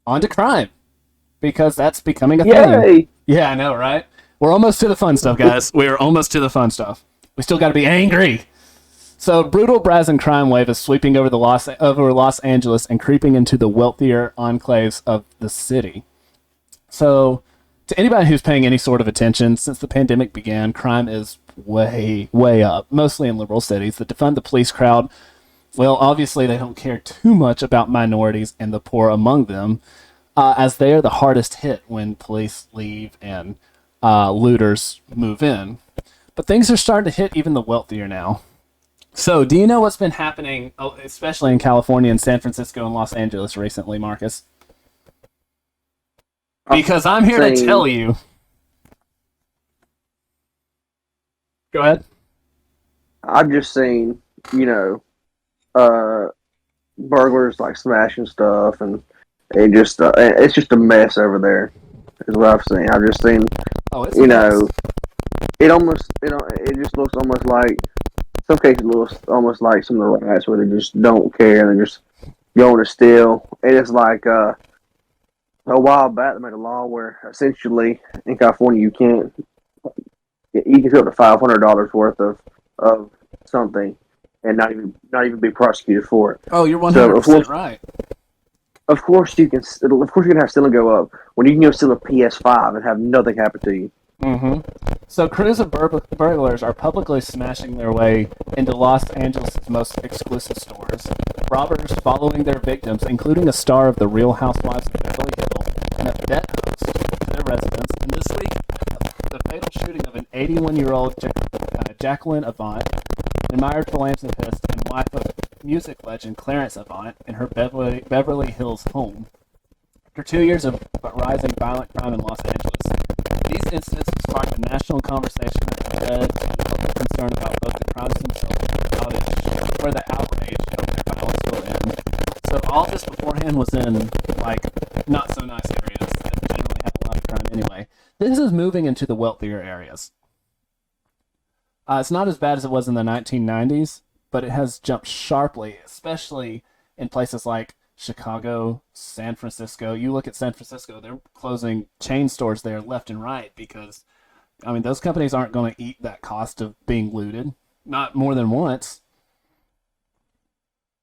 on to crime, because that's becoming a thing. Yay! Yeah, I know, right? We're almost to the fun stuff, guys. We are almost to the fun stuff. We still got to be angry. So, brutal brazen crime wave is sweeping over Los Angeles and creeping into the wealthier enclaves of the city. So, to anybody who's paying any sort of attention, since the pandemic began, crime is way, way up, mostly in liberal cities. The defund the police crowd, well, obviously they don't care too much about minorities and the poor among them, as they are the hardest hit when police leave and looters move in. But things are starting to hit even the wealthier now. So, do you know what's been happening, especially in California and San Francisco and Los Angeles recently, Marcus? Because I'm here to tell you. Go ahead. I've just seen, burglars like smashing stuff, and it's just a mess over there. Is what I've seen. I've just seen, it just looks almost like, some cases it looks almost like some of the riots where they just don't care and they're just going to steal. And it's like a while back they made a law where essentially in California you can go up to $500 worth of something and not even be prosecuted for it. Oh, you're 100% right. Of course you can have stealing go up when you can go steal a PS5 and have nothing happen to you. Mm-hmm. So crews of burglars are publicly smashing their way into Los Angeles' most exclusive stores. Robbers following their victims, including a star of The Real Housewives of Beverly Hills and a vet host, to their residence. And this week, the fatal shooting of an 81-year-old Jacqueline Avant, admired philanthropist and wife of music legend Clarence Avant, in her Beverly Hills home. After 2 years of rising violent crime in Los Angeles, these incidents have sparked a national conversation that led to local concern about both the crimes themselves and where the outrage of their violence will end. So all this beforehand was in, not so nice areas that generally have a lot of crime anyway. This is moving into the wealthier areas. It's not as bad as it was in the 1990s, but it has jumped sharply, especially in places like Chicago, San Francisco. You look at San Francisco, they're closing chain stores there left and right because, those companies aren't going to eat that cost of being looted. Not more than once.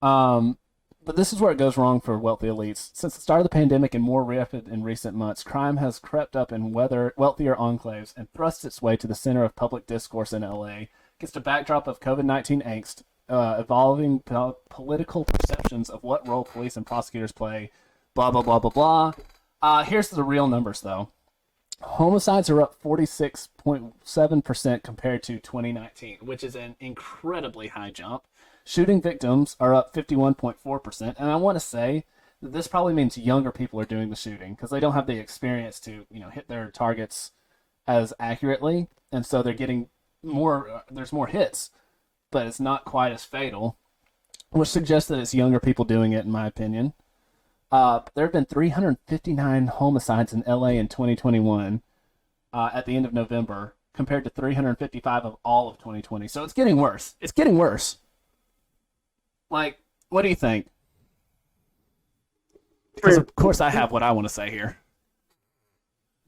But this is where it goes wrong for wealthy elites. Since the start of the pandemic and more rapid in recent months, crime has crept up in wealthier enclaves and thrust its way to the center of public discourse in LA against a backdrop of COVID-19 angst, evolving political perceptions of what role police and prosecutors play, blah, blah, blah, blah, blah. Here's the real numbers, though. Homicides are up 46.7% compared to 2019, which is an incredibly high jump. Shooting victims are up 51.4%, and I want to say that this probably means younger people are doing the shooting because they don't have the experience to, hit their targets as accurately, and so they're getting there's more hits, but it's not quite as fatal, which suggests that it's younger people doing it, in my opinion. There have been 359 homicides in LA in 2021 at the end of November, compared to 355 of all of 2020. So it's getting worse. It's getting worse. What do you think? Because of course I have what I want to say here.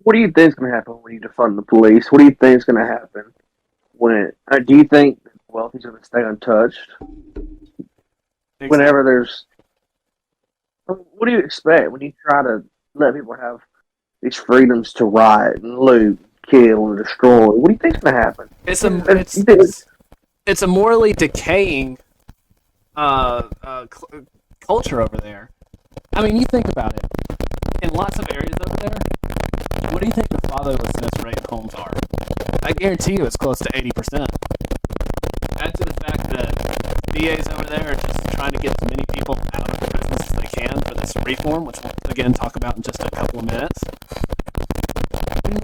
What do you think is going to happen when you defund the police? What do you think is going to happen when? Do you think the wealthy is going to stay untouched? Exactly. Whenever there's, what do you expect when you try to let people have these freedoms to riot and loot, kill, and destroy? What do you think is going to happen? It's a morally decaying culture over there. You think about it. In lots of areas over there, what do you think the fatherlessness rate of homes are? I guarantee you it's close to 80%. Add to the fact that DAs over there are just trying to get as many people out of the business as they can for this reform, which we'll again talk about in just a couple of minutes. And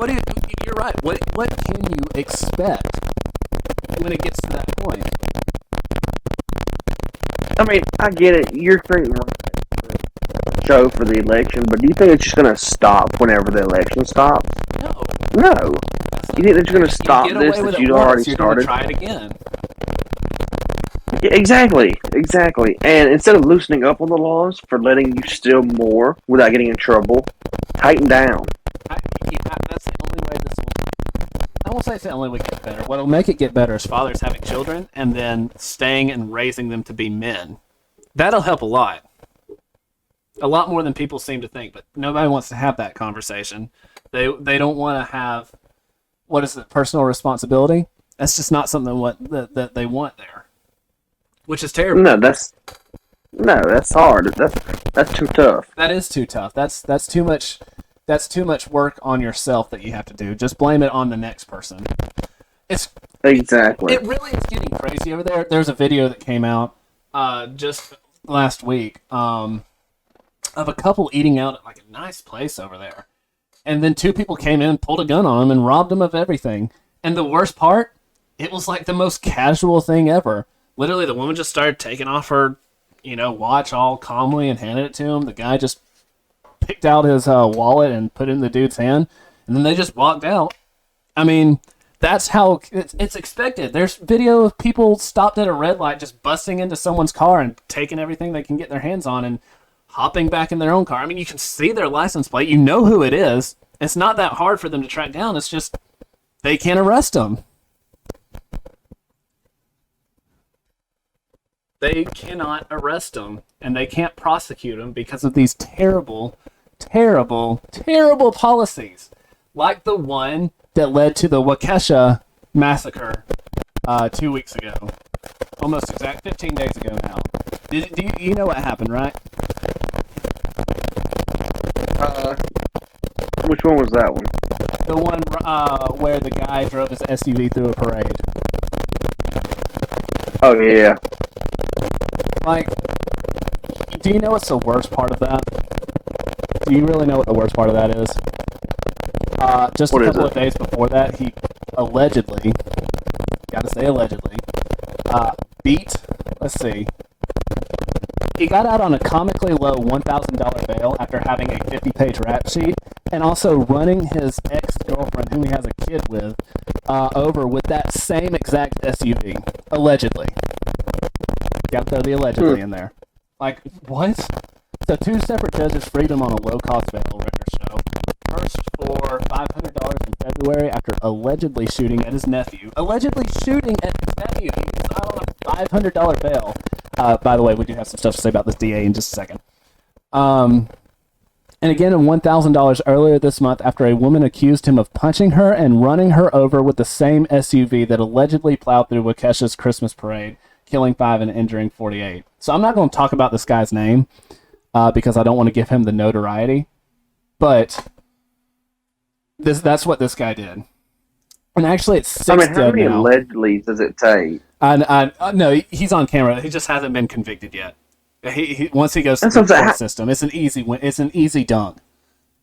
you're right. What can you expect when it gets to that point? I get it. You're creating a show for the election, but do you think it's just going to stop whenever the election stops? No. You think it's going to stop this that you'd already started? You're going to try it again. Yeah, exactly. And instead of loosening up on the laws for letting you steal more without getting in trouble, tighten down. That's the only way this will. I won't say it's the only way to get better. What'll make it get better is fathers having children and then staying and raising them to be men. That'll help a lot more than people seem to think. But nobody wants to have that conversation. They don't want to have personal responsibility. That's just not something that they want there, which is terrible. That's hard. That's too tough. That is too tough. That's too much. That's too much work on yourself that you have to do. Just blame it on the next person. Exactly. It really is getting crazy over there. There's a video that came out just last week of a couple eating out at like a nice place over there, and then two people came in, pulled a gun on them, and robbed them of everything. And the worst part, it was like the most casual thing ever. Literally, the woman just started taking off her, watch all calmly and handed it to him. The guy just picked out his wallet and put it in the dude's hand, and then they just walked out. I mean, that's how it's expected. There's video of people stopped at a red light just busting into someone's car and taking everything they can get their hands on and hopping back in their own car. I mean, you can see their license plate. You know who it is. It's not that hard for them to track down. It's just they can't arrest them. They cannot arrest them, and they can't prosecute them because of these terrible, terrible, terrible policies, like the one that led to the Waukesha massacre 2 weeks ago. Almost 15 days ago now. You know what happened, right? Which one was that one? The one where the guy drove his SUV through a parade. Oh, yeah. Like, do you know what's the worst part of that? Do you really know what the worst part of that is? Just a couple of days before that, he allegedly, gotta say allegedly, he got out on a comically low $1,000 bail after having a 50-page rap sheet, and also running his ex-girlfriend, whom he has a kid with, over with that same exact SUV. Allegedly. Gotta throw the allegedly in there. Like, what? So 2 separate judges freed him on a low-cost bail, Reuters show. First for $500 in February after allegedly shooting at his nephew. He was out on a $500 bail. By the way, we do have some stuff to say about this DA in just a second. And again, $1,000 earlier this month after a woman accused him of punching her and running her over with the same SUV that allegedly plowed through Waukesha's Christmas parade, killing 5 and injuring 48. So I'm not going to talk about this guy's name because I don't want to give him the notoriety. But that's what this guy did. And actually, it's 6 dead now. How many allegedly does it take? No, he's on camera. He just hasn't been convicted yet. Once he goes through the court system, it's an easy win. It's an easy dunk.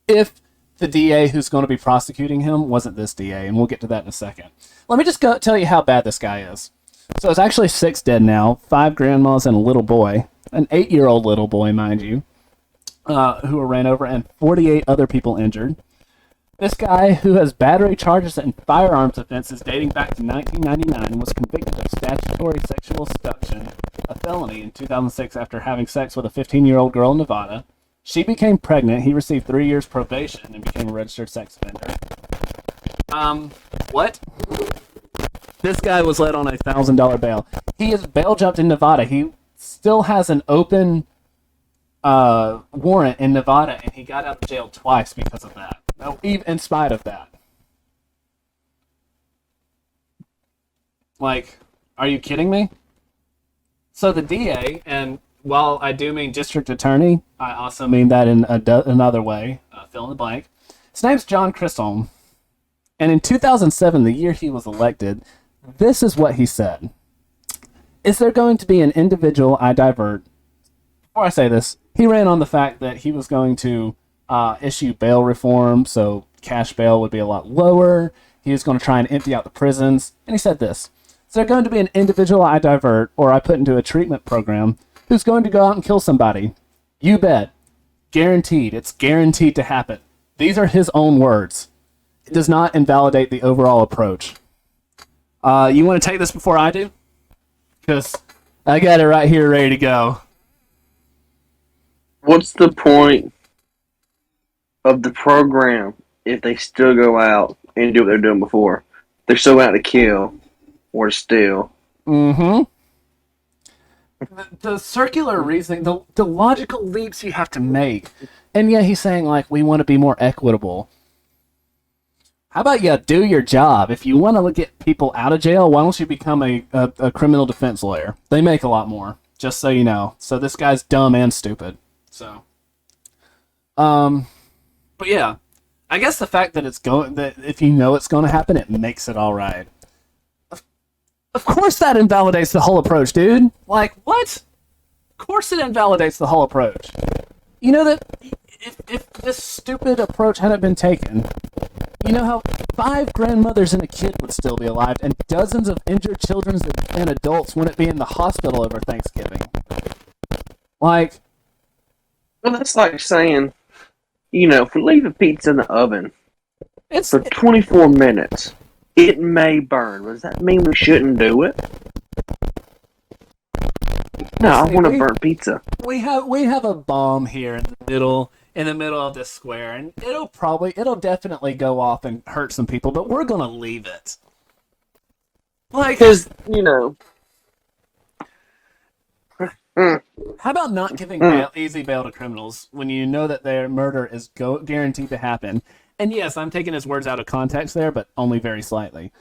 If the DA who's going to be prosecuting him wasn't this DA, and we'll get to that in a second. Let me just tell you how bad this guy is. So it's actually 6 dead now, 5 grandmas and a little boy, an 8-year-old little boy, mind you, who were ran over, and 48 other people injured. This guy, who has battery charges and firearms offenses dating back to 1999, was convicted of statutory sexual seduction, a felony, in 2006 after having sex with a 15-year-old girl in Nevada. She became pregnant. He received 3 years probation and became a registered sex offender. What? This guy was let on a $1,000 bail. He is bail jumped in Nevada. He still has an open warrant in Nevada, and he got out of jail twice because of that. No, even in spite of that. Like, are you kidding me? So the DA, and while I do mean district attorney, I also mean that in another way, fill in the blank. His name's John Chisholm. And in 2007, the year he was elected, this is what he said. Is there going to be an individual I divert? Before I say this, he ran on the fact that he was going to issue bail reform, so cash bail would be a lot lower. He was going to try and empty out the prisons. And he said this: is there going to be an individual I divert or I put into a treatment program who's going to go out and kill somebody? You bet. Guaranteed. It's guaranteed to happen. These are his own words. It does not invalidate the overall approach. You want to take this before I do? Because I got it right here, ready to go. What's the point of the program if they still go out and do what they're doing before? They're still out to kill or to steal. Mm-hmm. The circular reasoning, the logical leaps you have to make. And yet he's saying, like, we want to be more equitable. How about you do your job? If you want to get people out of jail, why don't you become a criminal defense lawyer? They make a lot more, just so you know. So this guy's dumb and stupid. So, but yeah, I guess the fact that that if you know it's going to happen, it makes it all right. Of course that invalidates the whole approach, dude. Like, what? Of course it invalidates the whole approach. You know that if this stupid approach hadn't been taken, you know how 5 grandmothers and a kid would still be alive, and dozens of injured children and adults wouldn't be in the hospital over Thanksgiving. Like, Well, that's like saying, if we leave a pizza in the oven for 24 minutes, it may burn. Does that mean we shouldn't do it? No, I want to burn pizza. We have a bomb here in the middle of this square, and it'll definitely go off and hurt some people, but we're gonna leave it. Like, Because, how about not giving easy bail to criminals when you know that their murder is guaranteed to happen? And yes, I'm taking his words out of context there, but only very slightly.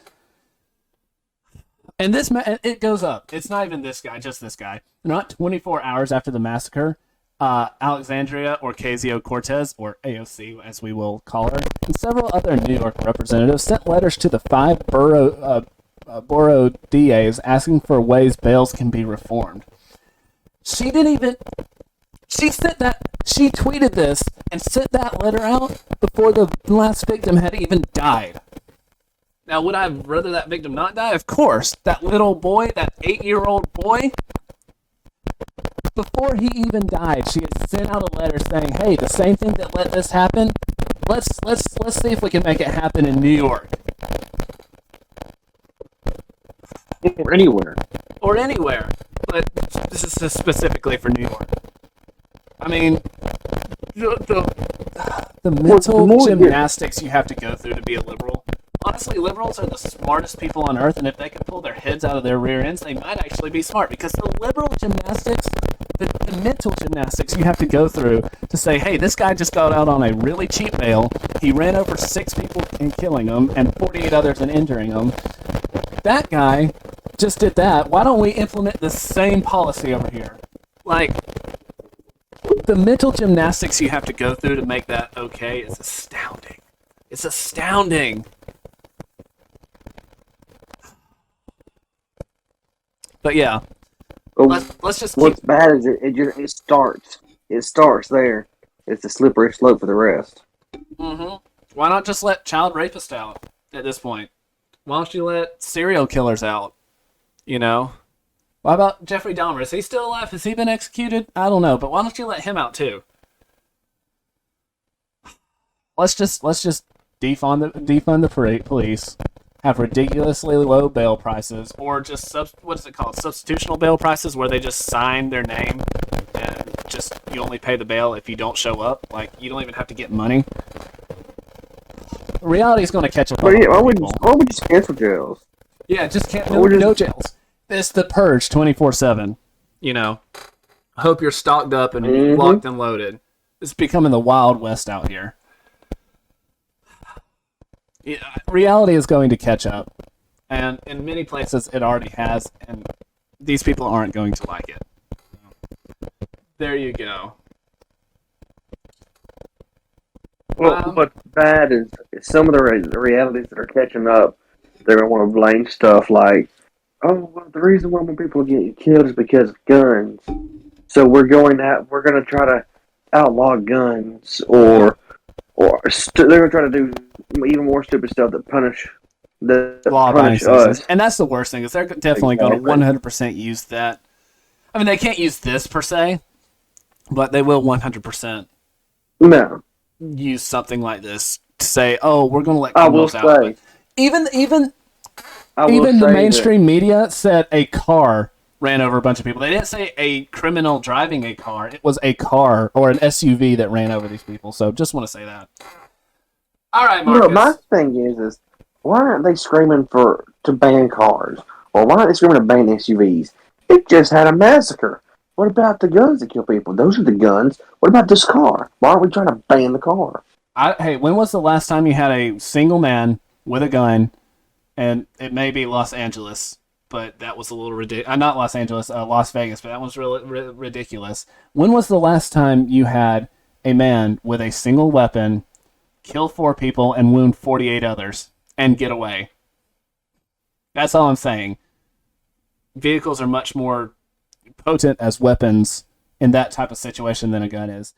And it goes up. It's not even this guy, just this guy. Not 24 hours after the massacre, Alexandria Ocasio-Cortez, or AOC as we will call her, and several other New York representatives sent letters to the 5 borough DAs asking for ways bails can be reformed. She tweeted this and sent that letter out before the last victim had even died. Now, would I rather that victim not die? Of course. That little boy, that 8-year-old boy, before he even died, she had sent out a letter saying, hey, the same thing that let this happen, let's see if we can make it happen in New York. Or anywhere. Or anywhere. But this is specifically for New York. I mean, the mental gymnastics you have to go through to be a liberal. Honestly, liberals are the smartest people on earth, and if they can pull their heads out of their rear ends, they might actually be smart, because the liberal gymnastics, the mental gymnastics you have to go through to say, hey, this guy just got out on a really cheap bail, he ran over 6 people and killing them, and 48 others and injuring them. That guy just did that. Why don't we implement the same policy over here? Like, the mental gymnastics you have to go through to make that okay is astounding. It's astounding. But yeah, let's just. What's bad is it starts. It starts there. It's a slippery slope for the rest. Mm-hmm. Why not just let child rapists out at this point? Why don't you let serial killers out? Why about Jeffrey Dahmer? Is he still alive? Has he been executed? I don't know, but why don't you let him out too? Let's just defund the police. Have ridiculously low bail prices, or just what is it called? Substitutional bail prices, where they just sign their name and just you only pay the bail if you don't show up. Like, you don't even have to get money. Reality is going to catch up. Why would you just cancel jails? Yeah, just can't. No jails. It's the purge 24/7. I hope you're stocked up and locked and loaded. It's becoming the Wild West out here. Reality is going to catch up, and in many places it already has, and these people aren't going to like it. There you go. Well, what's bad is some of the realities that are catching up. They're going to want to blame stuff like, oh, well, the reason why more people are getting killed is because of guns. So we're going to try to outlaw guns, or they're going to try to do even more stupid stuff that punish us. And that's the worst thing, is they're definitely going to 100% use that. I mean, they can't use this per se, but they will 100% use something like this to say, oh, we're going to let criminals out. But even the mainstream media said a car ran over a bunch of people. They didn't say a criminal driving a car. It was a car or an SUV that ran over these people. So just want to say that. All right, Marcus. My thing is why aren't they screaming to ban cars? Or why aren't they screaming to ban SUVs? It just had a massacre. What about the guns that kill people? Those are the guns. What about this car? Why aren't we trying to ban the car? Hey, when was the last time you had a single man with a gun, and it may be Los Angeles, but that was a little ridiculous. Not Los Angeles, Las Vegas, but that was really ridiculous. When was the last time you had a man with a single weapon kill 4 people and wound 48 others and get away? That's all I'm saying. Vehicles are much more potent as weapons in that type of situation than a gun is.